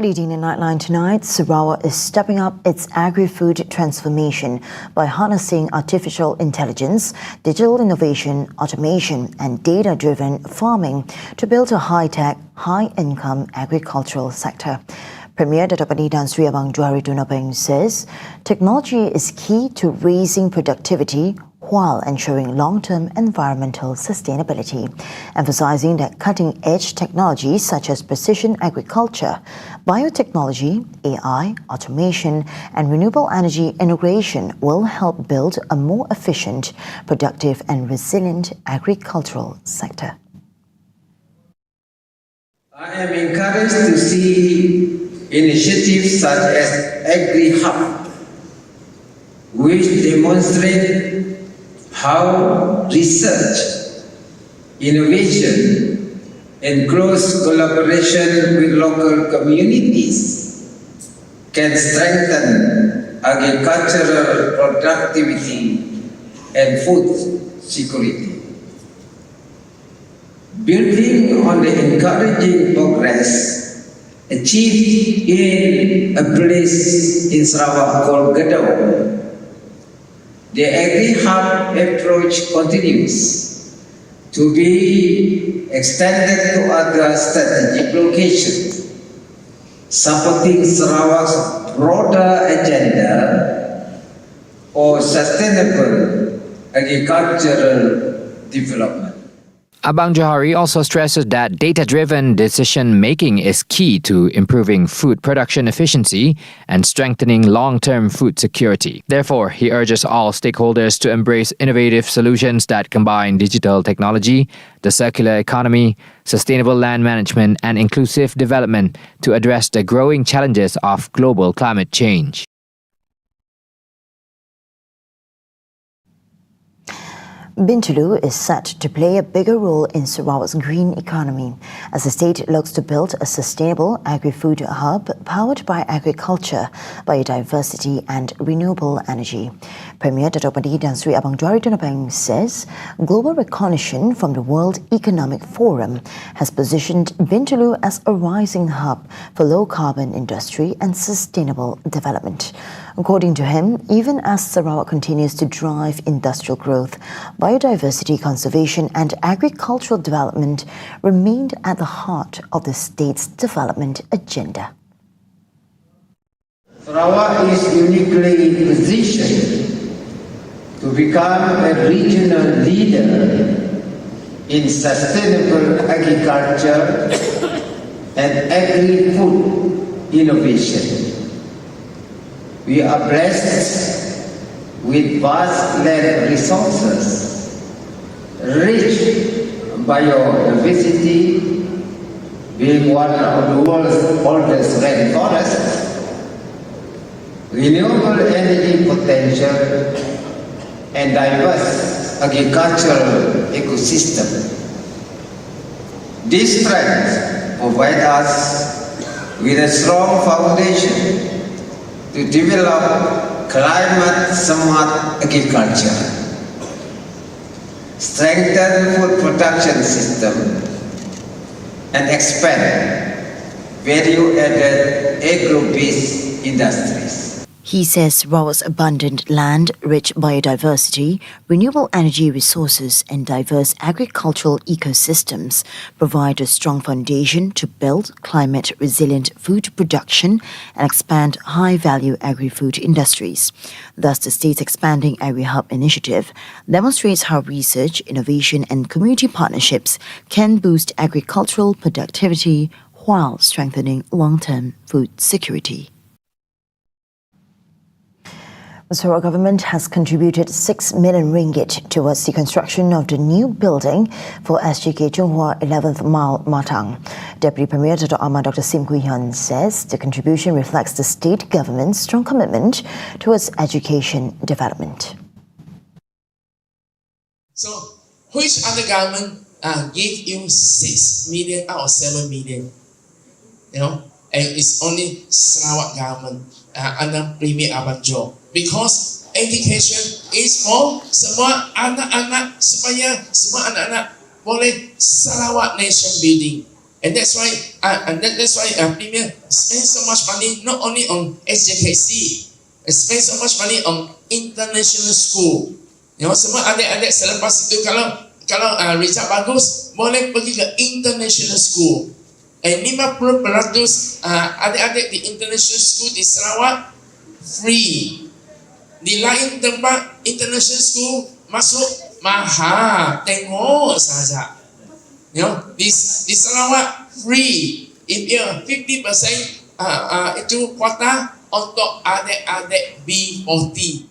Leading in Nightline tonight, Sarawak is stepping up its agri-food transformation by harnessing artificial intelligence, digital innovation, automation and data-driven farming to build a high-tech, high-income agricultural sector. Premier Datuk Pani Tan Sri Abang Johari Tunapeng says technology is key to raising productivity while ensuring long-term environmental sustainability, emphasizing that cutting-edge technologies such as precision agriculture, biotechnology, AI, automation, and renewable energy integration will help build a more efficient, productive, and resilient agricultural sector. I am encouraged to see initiatives such as Agri-Hub, which demonstrate how research, innovation, and close collaboration with local communities can strengthen agricultural productivity and food security. Building on the encouraging progress achieved in a place in Sarawak called Gedong, the Agri-Hub approach continues to be extended to other strategic locations, supporting Sarawak's broader agenda for sustainable agricultural development. Abang Johari also stresses that data-driven decision-making is key to improving food production efficiency and strengthening long-term food security. Therefore, he urges all stakeholders to embrace innovative solutions that combine digital technology, the circular economy, sustainable land management, and inclusive development to address the growing challenges of global climate change. BINTULU is set to play a bigger role in Sarawak's green economy as the state looks to build a sustainable agri-food hub powered by agriculture, biodiversity and renewable energy. Premier Datuk Pani Tan Sri Abang Johari Tunapeng says global recognition from the World Economic Forum has positioned BINTULU as a rising hub for low-carbon industry and sustainable development. According to him, even as Sarawak continues to drive industrial growth, biodiversity conservation and agricultural development remained at the heart of the state's development agenda. Sarawak is uniquely positioned to become a regional leader in sustainable agriculture and agri-food innovation. We are blessed with vast land resources, rich biodiversity, being one of the world's oldest rainforests, renewable energy potential, and diverse agricultural ecosystem. This strength provides us with a strong foundation to develop climate-smart agriculture, strengthen food production system, and expand value-added agro-based industries. He says Sarawak's abundant land, rich biodiversity, renewable energy resources and diverse agricultural ecosystems provide a strong foundation to build climate-resilient food production and expand high-value agri-food industries. Thus, the state's expanding Agri-Hub initiative demonstrates how research, innovation and community partnerships can boost agricultural productivity while strengthening long-term food security. The Sarawak government has contributed 6 million ringgit towards the construction of the new building for SGK Chunghua 11th Mile Matang. Deputy Premier Dr. Ahmad Dr. Sim Kui Hyun says the contribution reflects the state government's strong commitment towards education development. So, which other government give you 6 million out of 7 million? You know, and it's only Sarawak government under Premier Abang Jo. Because education is for semua anak-anak supaya semua anak-anak boleh Sarawak nation building. And that's why Premier spend so much money not only on SJKC, spend so much money on international school. Semua adik-adik selepas itu kalau result bagus boleh pergi ke international school. 50% adik-adik di international school di Sarawak free. Di lain tempat international school masuk mahal. Tengok saja. Di Sarawak free. If you 50% itu kuota untuk adik-adik B40.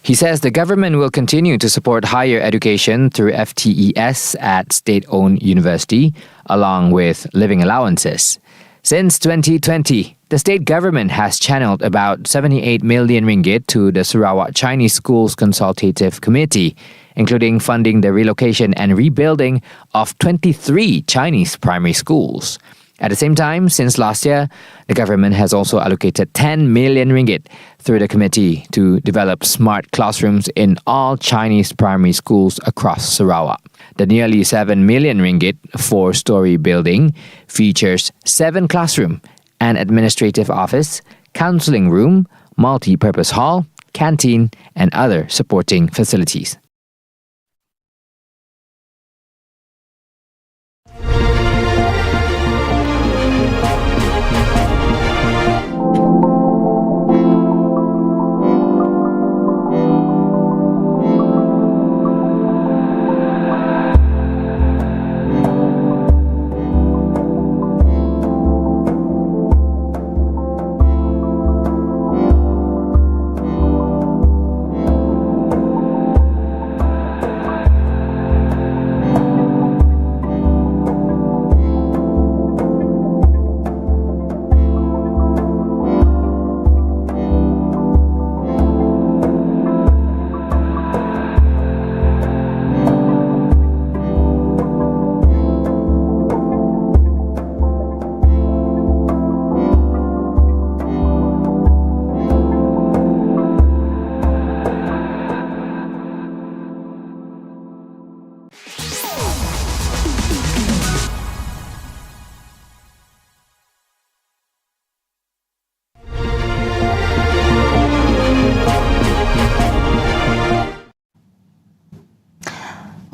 He says the government will continue to support higher education through FTES at state-owned university, along with living allowances. Since 2020, the state government has channeled about 78 million ringgit to the Sarawak Chinese Schools Consultative Committee, including funding the relocation and rebuilding of 23 Chinese primary schools. At the same time, since last year, the government has also allocated 10 million ringgit through the committee to develop smart classrooms in all Chinese primary schools across Sarawak. The nearly 7 million ringgit four-story building features 7 classroom, an administrative office, counseling room, multi-purpose hall, canteen, and other supporting facilities.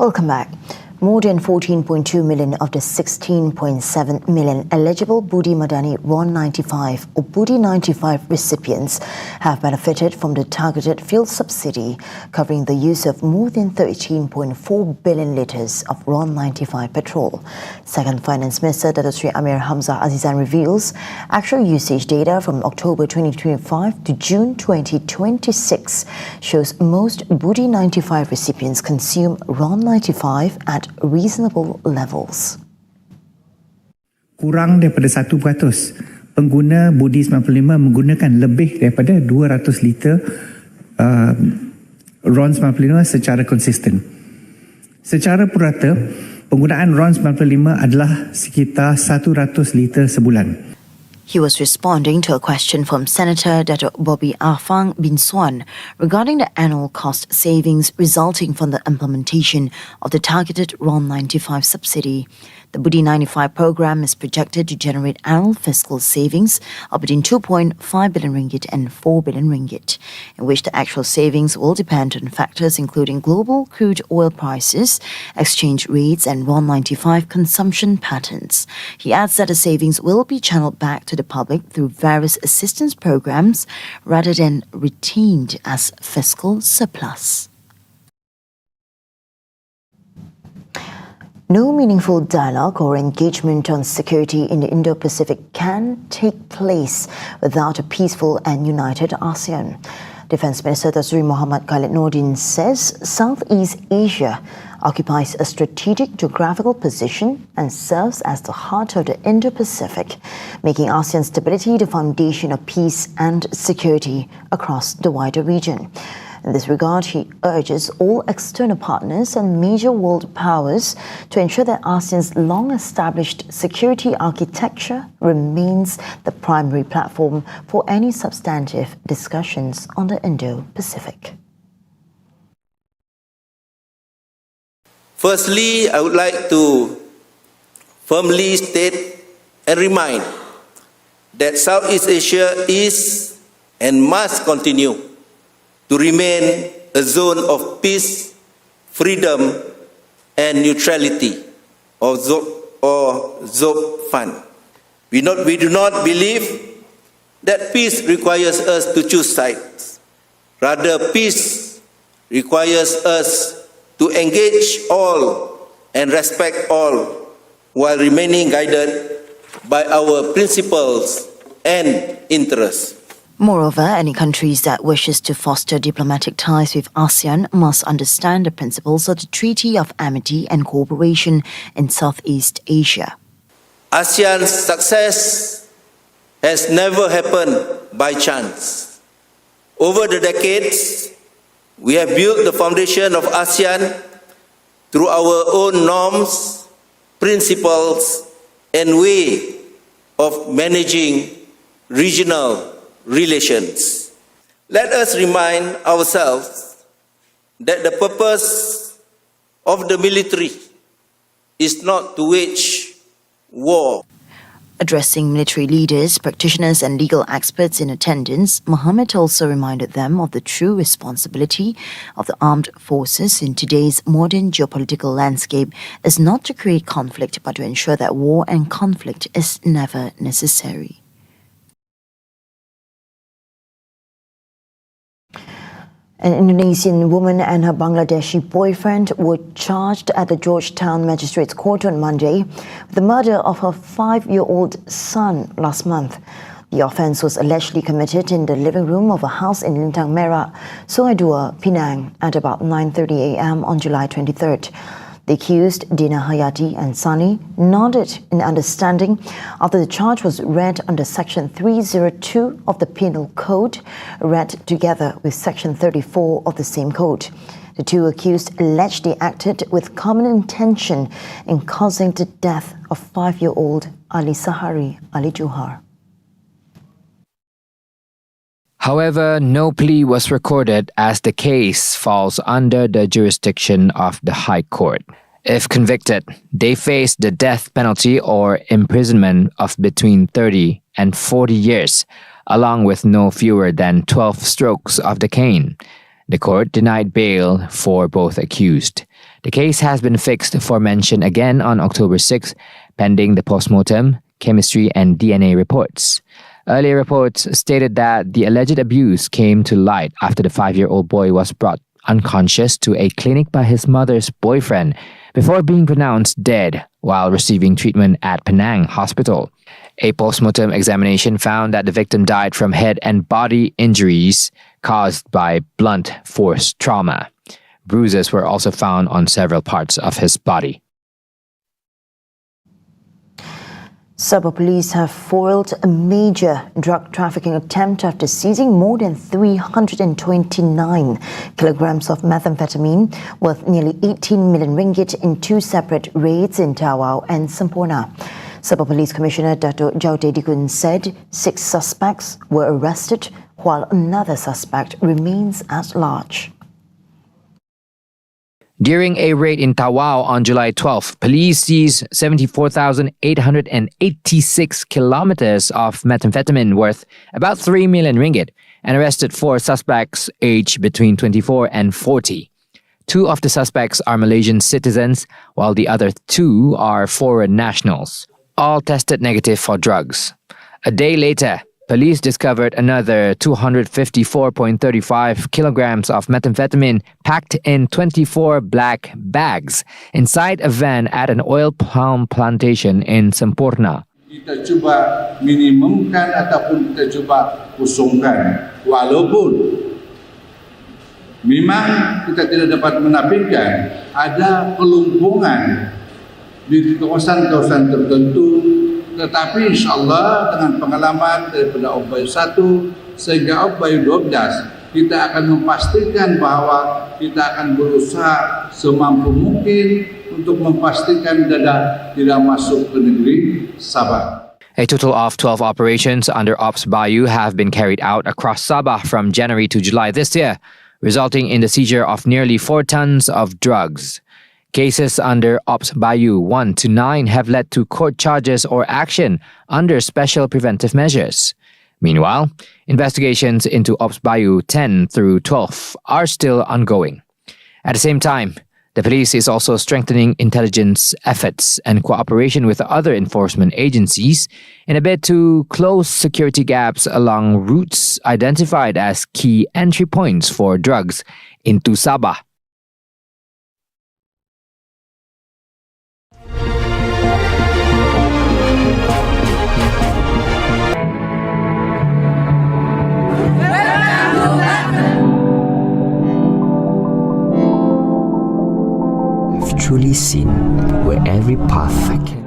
Welcome back. More than 14.2 million of the 16.7 million eligible Budi Madani RON 95 or Budi 95 recipients have benefited from the targeted fuel subsidy, covering the use of more than 13.4 billion litres of RON 95 petrol. Second Finance Minister Dato Sri Amir Hamzah Azizan reveals actual usage data from October 2025 to June 2026 shows most Budi 95 recipients consume RON 95 at reasonable levels. Kurang daripada 1% pengguna Budi 95 menggunakan lebih daripada 200 liter RON 95 secara konsisten. Secara purata, penggunaan RON 95 adalah sekitar 100 liter sebulan. He was responding to a question from Senator Dato' Bobby Afang bin Swan regarding the annual cost savings resulting from the implementation of the targeted RON 95 subsidy. The Budi 95 program is projected to generate annual fiscal savings of between 2.5 billion ringgit and 4 billion ringgit, in which the actual savings will depend on factors including global crude oil prices, exchange rates, and RON 95 consumption patterns. He adds that the savings will be channeled back to the public through various assistance programs rather than retained as fiscal surplus. No meaningful dialogue or engagement on security in the Indo-Pacific can take place without a peaceful and united ASEAN. Defence Minister Tan Muhammad Khalid Nordin says Southeast Asia occupies a strategic geographical position and serves as the heart of the Indo-Pacific, making ASEAN stability the foundation of peace and security across the wider region. In this regard, he urges all external partners and major world powers to ensure that ASEAN's long-established security architecture remains the primary platform for any substantive discussions on the Indo-Pacific. Firstly, I would like to firmly state and remind that Southeast Asia is and must continue to remain a zone of peace, freedom, and neutrality, or ZOFAN. We do not believe that peace requires us to choose sides. Rather, peace requires us to engage all and respect all while remaining guided by our principles and interests. Moreover, any countries that wishes to foster diplomatic ties with ASEAN must understand the principles of the Treaty of Amity and Cooperation in Southeast Asia. ASEAN's success has never happened by chance. Over the decades, we have built the foundation of ASEAN through our own norms, principles, and way of managing regional relations. Let us remind ourselves that the purpose of the military is not to wage war. Addressing military leaders, practitioners and legal experts in attendance, Mohammed also reminded them of the true responsibility of the armed forces in today's modern geopolitical landscape is not to create conflict but to ensure that war and conflict is never necessary. An Indonesian woman and her Bangladeshi boyfriend were charged at the Georgetown Magistrates Court on Monday with the murder of her 5-year-old son last month. The offence was allegedly committed in the living room of a house in Lintang Merah, Sungai Dua, Penang at about 9:30 a.m. on July 23rd. The accused, Dina Hayati and Sani, nodded in understanding after the charge was read under Section 302 of the Penal Code, read together with Section 34 of the same code. The two accused allegedly acted with common intention in causing the death of 5-year-old Ali Sahari Ali Johar. However, no plea was recorded as the case falls under the jurisdiction of the High Court. If convicted, they face the death penalty or imprisonment of between 30 and 40 years, along with no fewer than 12 strokes of the cane. The court denied bail for both accused. The case has been fixed for mention again on October 6, pending the postmortem, chemistry and DNA reports. Earlier reports stated that the alleged abuse came to light after the 5-year-old boy was brought unconscious to a clinic by his mother's boyfriend before being pronounced dead while receiving treatment at Penang Hospital. A postmortem examination found that the victim died from head and body injuries caused by blunt force trauma. Bruises were also found on several parts of his body. Sabah police have foiled a major drug trafficking attempt after seizing more than 329 kilograms of methamphetamine worth nearly 18 million ringgit in 2 separate raids in Tawau and Semporna. Sabah Police Commissioner Dato' Jaude Dikun said 6 suspects were arrested while another suspect remains at large. During a raid in Tawau on July 12, police seized 74,886 kilometers of methamphetamine worth about 3 million ringgit and arrested 4 suspects aged between 24 and 40. 2 of the suspects are Malaysian citizens, while the other 2 are foreign nationals. All tested negative for drugs. A day later, police discovered another 254.35 kilograms of methamphetamine packed in 24 black bags inside a van at an oil palm plantation in Semporna. Kita cuba minimumkan ataupun kita cuba kosongkan, walaupun memang kita tidak dapat menafikan ada kelumpuhan di kawasan-kawasan tertentu. Tetapi insyaAllah dengan pengalaman daripada Obayu 1 sehingga Obayu 12, kita akan memastikan bahawa kita akan berusaha semampu mungkin untuk memastikan tidak masuk ke negeri Sabah. A total of 12 operations under Ops Bayu have been carried out across Sabah from January to July this year, resulting in the seizure of nearly 4 tons of drugs. Cases under Ops Bayu 1 to 9 have led to court charges or action under special preventive measures. Meanwhile, investigations into Ops Bayu 10 through 12 are still ongoing. At the same time, the police is also strengthening intelligence efforts and cooperation with other enforcement agencies in a bid to close security gaps along routes identified as key entry points for drugs into Sabah. Truly seen where every path I can.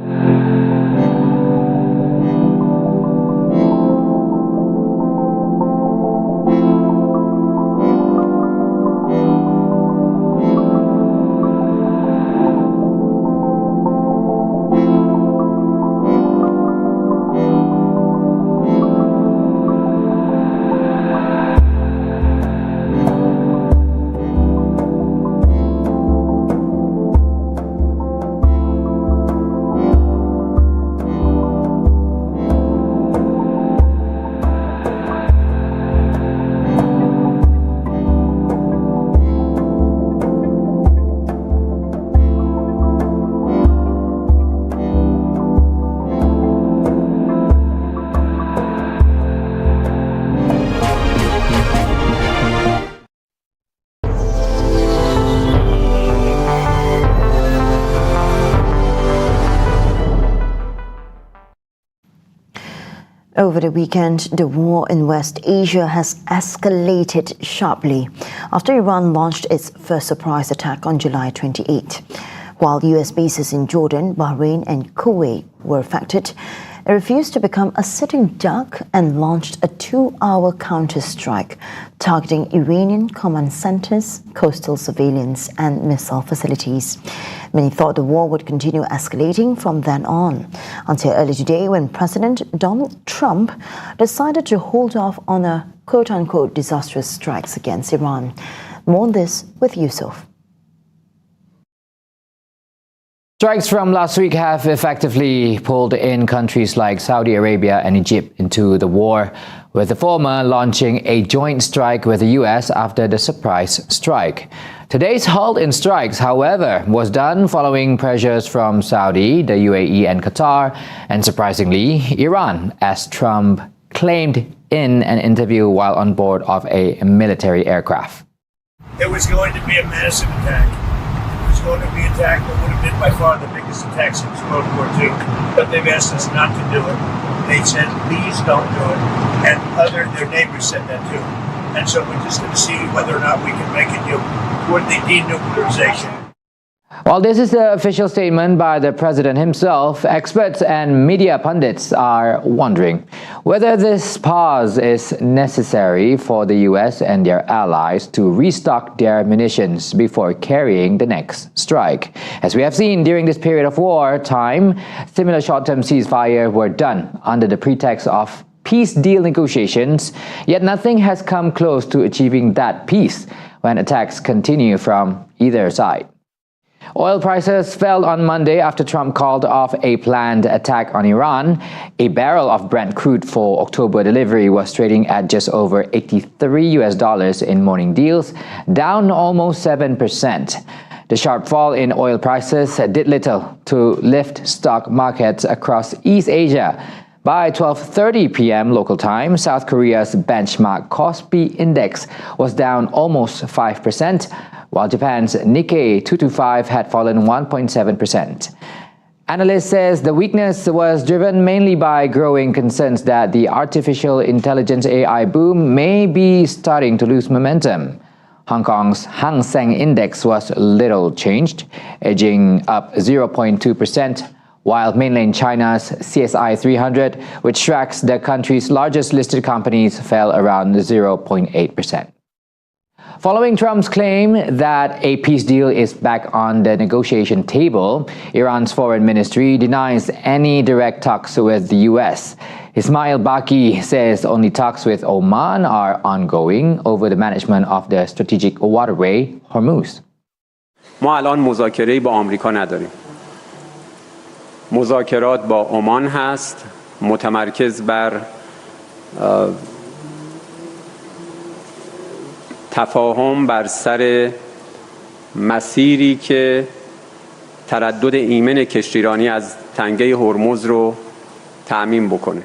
Over the weekend, the war in West Asia has escalated sharply after Iran launched its first surprise attack on July 28. While US bases in Jordan, Bahrain and Kuwait were affected, it refused to become a sitting duck and launched a 2-hour counter-strike targeting Iranian command centers, coastal surveillance and missile facilities. Many thought the war would continue escalating from then on, until early today when President Donald Trump decided to hold off on a quote-unquote disastrous strikes against Iran. More on this with Yusuf. Strikes from last week have effectively pulled in countries like Saudi Arabia and Egypt into the war, with the former launching a joint strike with the US after the surprise strike. Today's halt in strikes, however, was done following pressures from Saudi, the UAE and Qatar, and surprisingly, Iran, as Trump claimed in an interview while on board of a military aircraft. It was going to be a massive attack. It was going to be an attack that would have been by far the biggest attack since World War II. But they've asked us not to do it. They said, please don't do it. And their neighbors said that too. And so we're just going to see whether or not we can make it toward the denuclearization. While this is the official statement by the president himself, experts and media pundits are wondering whether this pause is necessary for the US and their allies to restock their munitions before carrying the next strike. As we have seen during this period of war time, similar short-term ceasefire were done under the pretext of peace deal negotiations, yet nothing has come close to achieving that peace when attacks continue from either side. Oil prices fell on Monday after Trump called off a planned attack on Iran. A barrel of Brent crude for October delivery was trading at just over $83 in morning deals, down almost 7%. The sharp fall in oil prices did little to lift stock markets across East Asia. By 12:30 p.m. local time, South Korea's benchmark Kospi index was down almost 5%, while Japan's Nikkei 225 had fallen 1.7%. Analyst says the weakness was driven mainly by growing concerns that the artificial intelligence AI boom may be starting to lose momentum. Hong Kong's Hang Seng Index was little changed, edging up 0.2%, while mainland China's CSI 300, which tracks the country's largest listed companies, fell around 0.8%. Following Trump's claim that a peace deal is back on the negotiation table, Iran's foreign ministry denies any direct talks with the US. Ismail Baqi says only talks with Oman are ongoing over the management of the strategic waterway, Hormuz. ما الان مذاکره‌ای با آمریکا نداریم. مذاکرات با عمان هست، متمرکز بر تفاهم بر سر مسیری که تردد ایمن کشتیرانی از تنگه هرمز رو تأمین بکنه.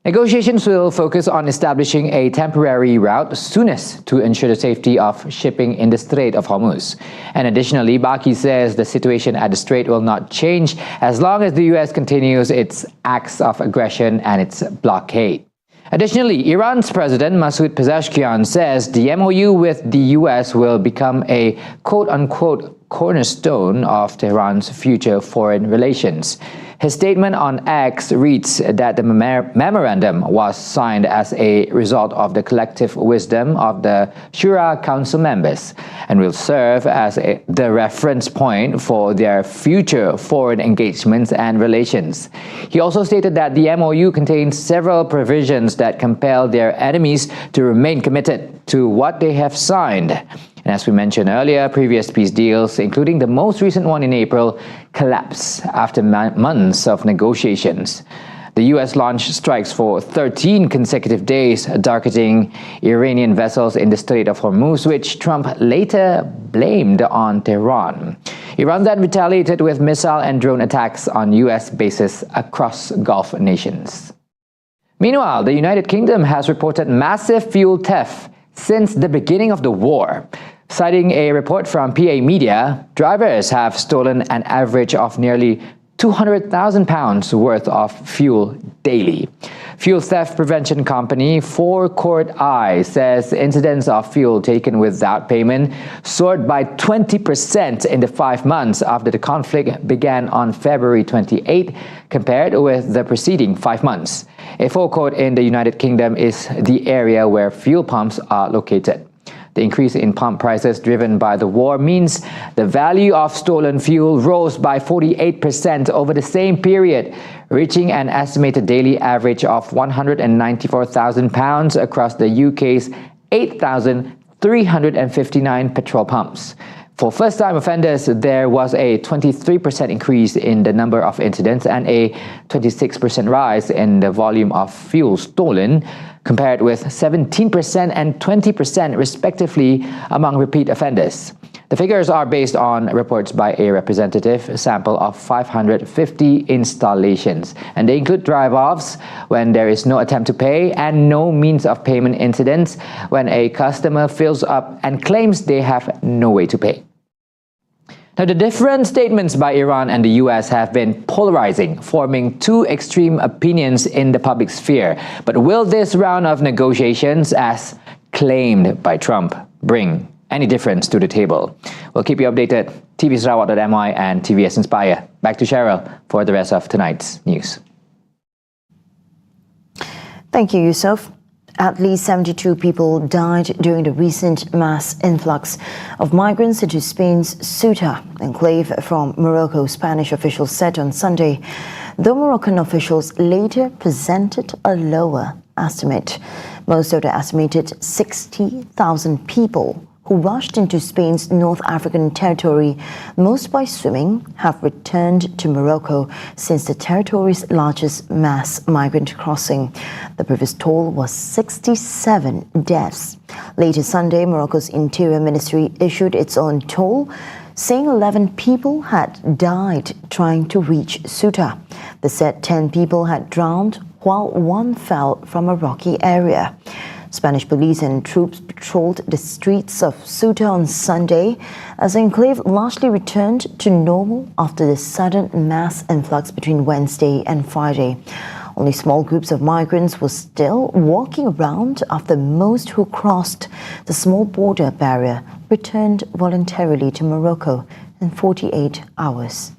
Negotiations will focus on establishing a temporary route soonest to ensure the safety of shipping in the Strait of Hormuz. And additionally, Baki says the situation at the Strait will not change as long as the U.S. continues its acts of aggression and its blockade. Additionally, Iran's President Masoud Pezeshkian says the MOU with the U.S. will become a quote-unquote cornerstone of Tehran's future foreign relations. His statement on X reads that the memorandum was signed as a result of the collective wisdom of the Shura Council members and will serve as the reference point for their future foreign engagements and relations. He also stated that the MOU contains several provisions that compel their enemies to remain committed to what they have signed. And as we mentioned earlier, previous peace deals, including the most recent one in April, collapsed after months of negotiations. The U.S. launched strikes for 13 consecutive days, targeting Iranian vessels in the Strait of Hormuz, which Trump later blamed on Tehran. Iran then retaliated with missile and drone attacks on U.S. bases across Gulf nations. Meanwhile, the United Kingdom has reported massive fuel theft since the beginning of the war. Citing a report from PA Media, drivers have stolen an average of nearly £200,000 worth of fuel daily. Fuel theft prevention company Forecourt Eye says incidents of fuel taken without payment soared by 20% in the 5 months after the conflict began on February 28, compared with the preceding 5 months. A forecourt in the United Kingdom is the area where fuel pumps are located. The increase in pump prices driven by the war means the value of stolen fuel rose by 48% over the same period, reaching an estimated daily average of £194,000 across the UK's 8,359 petrol pumps. For first-time offenders, there was a 23% increase in the number of incidents and a 26% rise in the volume of fuel stolen, compared with 17% and 20% respectively among repeat offenders. The figures are based on reports by a representative sample of 550 installations, and they include drive-offs when there is no attempt to pay and no means of payment incidents when a customer fills up and claims they have no way to pay. Now, the different statements by Iran and the US have been polarizing, forming two extreme opinions in the public sphere. But will this round of negotiations, as claimed by Trump, bring any difference to the table? We'll keep you updated. tvSarawak.my and TVS Inspire. Back to Cheryl for the rest of tonight's news. Thank you, Yusuf. At least 72 people died during the recent mass influx of migrants into Spain's Ceuta enclave from Morocco, Spanish officials said on Sunday, though Moroccan officials later presented a lower estimate. Most of the estimated 60,000 people who rushed into Spain's North African territory, most by swimming, have returned to Morocco since the territory's largest mass migrant crossing. The previous toll was 67 deaths. Later Sunday, Morocco's Interior Ministry issued its own toll, saying 11 people had died trying to reach Ceuta. They said 10 people had drowned while one fell from a rocky area. Spanish police and troops patrolled the streets of Ceuta on Sunday as the enclave largely returned to normal after the sudden mass influx between Wednesday and Friday. Only small groups of migrants were still walking around after most who crossed the small border barrier returned voluntarily to Morocco in 48 hours.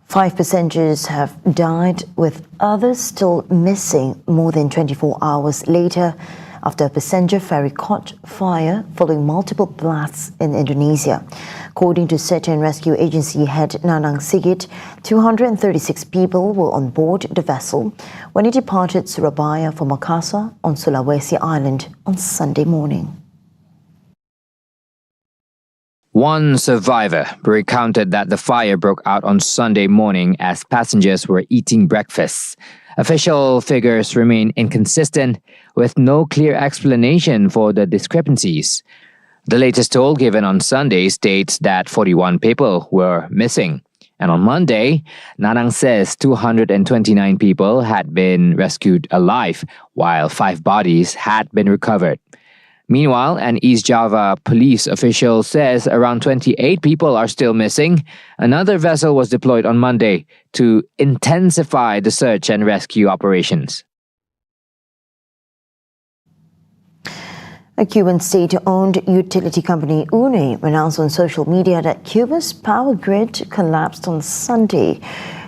Five passengers have died, with others still missing more than 24 hours later after a passenger ferry caught fire following multiple blasts in Indonesia. According to Search and Rescue Agency head Nanang Sigit, 236 people were on board the vessel when it departed Surabaya for Makassar on Sulawesi Island on Sunday morning. One survivor recounted that the fire broke out on Sunday morning as passengers were eating breakfast. Official figures remain inconsistent, with no clear explanation for the discrepancies. The latest toll given on Sunday states that 41 people were missing. And on Monday, Nanang says 229 people had been rescued alive, while 5 bodies had been recovered. Meanwhile, an East Java police official says around 28 people are still missing. Another vessel was deployed on Monday to intensify the search and rescue operations. A Cuban state-owned utility company, UNE, announced on social media that Cuba's power grid collapsed on Sunday,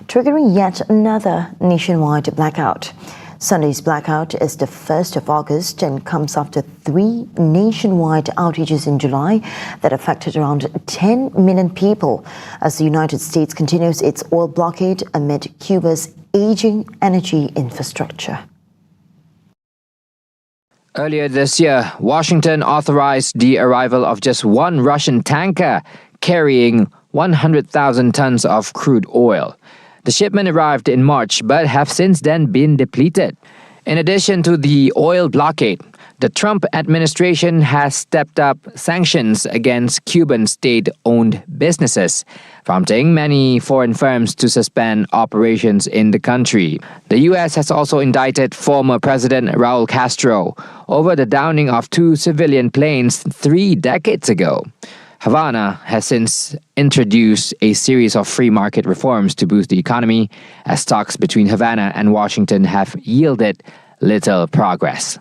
triggering yet another nationwide blackout. Sunday's blackout is the 1st of August and comes after 3 nationwide outages in July that affected around 10 million people as the United States continues its oil blockade amid Cuba's aging energy infrastructure. Earlier this year, Washington authorized the arrival of just one Russian tanker carrying 100,000 tons of crude oil. The shipment arrived in March but have since then been depleted. In addition to the oil blockade, the Trump administration has stepped up sanctions against Cuban state-owned businesses, prompting many foreign firms to suspend operations in the country. The U.S. has also indicted former President Raul Castro over the downing of 2 civilian planes 3 decades ago. Havana has since introduced a series of free market reforms to boost the economy, as talks between Havana and Washington have yielded little progress.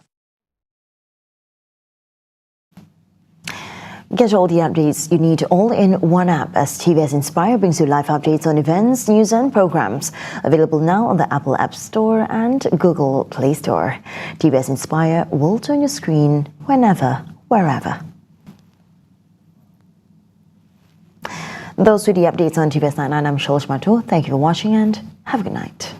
Get all the updates you need all in one app as TVS Inspire brings you live updates on events, news and programs. Available now on the Apple App Store and Google Play Store. TVS Inspire will turn your screen whenever, wherever. Those were the updates on TVS Nightline. I'm Shosh Mato. Thank you for watching and have a good night.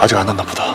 아직 안 왔나 보다.